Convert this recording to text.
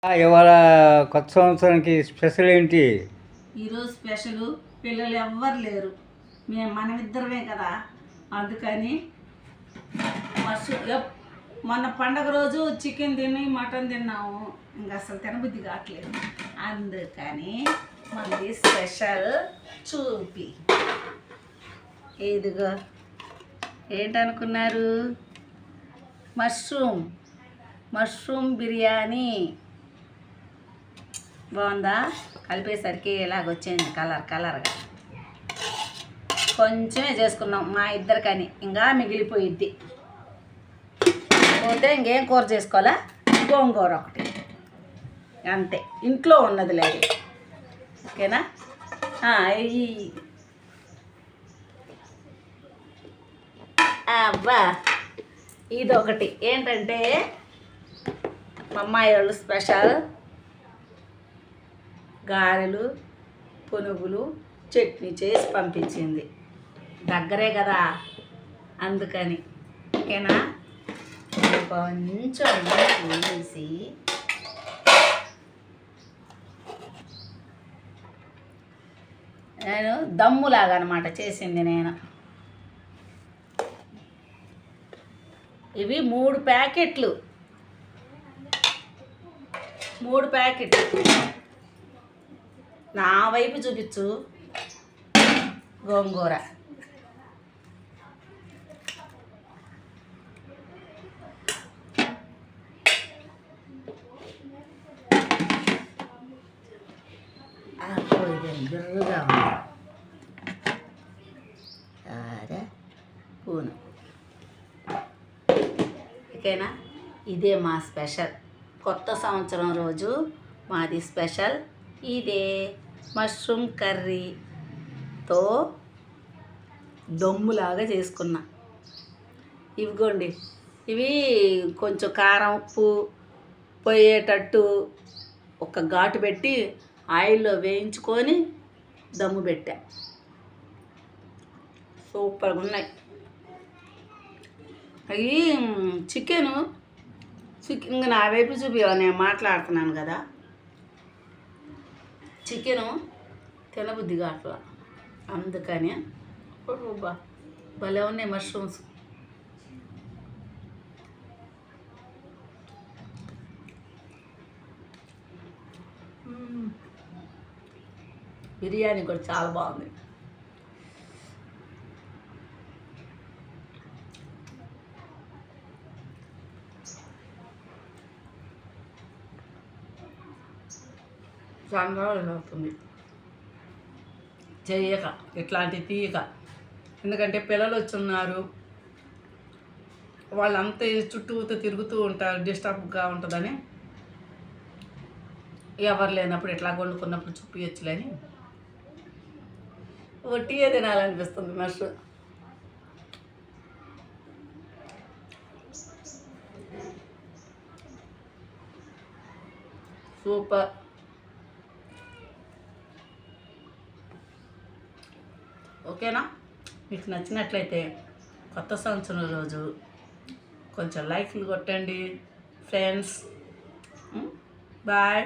ఇవాళ కొత్త సంవత్సరానికి స్పెషల్ ఏంటి? ఈరోజు స్పెషల్ పిల్లలు ఎవ్వరు లేరు, మనమిద్దరమే కదా, అందుకని మొన్న పండగ రోజు చికెన్ తిని మటన్ తిన్నాము, ఇంకా అసలు తినబుద్ధి కావట్లేదు. అందుకని మనది స్పెషల్ చూపి. ఇదిగో ఏంటనుకున్నారు, మష్రూమ్ బిర్యానీ. బాగుందా? కలిపేసరికి ఇలాగొచ్చింది కలర్గా. కొంచెమే చేసుకున్నాం మా ఇద్దరికని, ఇంకా మిగిలిపోయిద్ది. పోతే ఇంకేం కూర చేసుకోవాలా, గోంగూర ఒకటి అంతే, ఇంట్లో ఉన్నది లేదు. ఓకేనా? అబ్బా, ఇదొకటి ఏంటంటే మా అమ్మాయి వాళ్ళు స్పెషల్ గారెలు, పునుగులు, చట్నీ చేసి పంపించింది. దగ్గరే కదా, అందుకని. ఓకేనా? కొంచెం వేసి నేను దమ్ములాగా అనమాట చేసింది నేను. ఇవి 3 ప్యాకెట్లు నా వైపు చూపించు. గోంగూర బిర్రగా ఉంది పూను. ఓకేనా? ఇదే మా స్పెషల్. కొత్త సంవత్సరం రోజు మాది స్పెషల్ ఇదే. మష్రూమ్ కర్రీతో దమ్ములాగా చేసుకున్నా. ఇవిగోండి, ఇవి కొంచెం కారం, ఉప్పు పోయేటట్టు ఒక ఘాటు పెట్టి ఆయిల్లో వేయించుకొని దమ్ము పెట్టా. సూపర్గా ఉన్నాయి. అవి చికెన్ ఇంకా నా వైపు చూపివా, నేను మాట్లాడుతున్నాను కదా. చికెను తినబుద్ధిగా అట్లా, అందుకని భలే ఉన్నాయి మష్రూమ్స్. బిర్యానీ కూడా చాలా బాగుంది. చాలా అవుతుంది చేయక, ఇట్లాంటివి తీయక. ఎందుకంటే పిల్లలు వచ్చున్నారు, వాళ్ళంతా చుట్టూతో తిరుగుతూ ఉంటారు, డిస్టర్బ్గా ఉంటుందని. ఎవరు లేనప్పుడు ఇట్లా వండుకున్నప్పుడు చూపించలేని ఒట్టిగా తినాలనిపిస్తుంది మష్రూమ్. సూపర్. ఓకేనా? మీకు నచ్చినట్లయితే కొత్త సంవత్సరం రోజు కొంచెం లైక్లు కొట్టండి ఫ్రెండ్స్. బాయ్.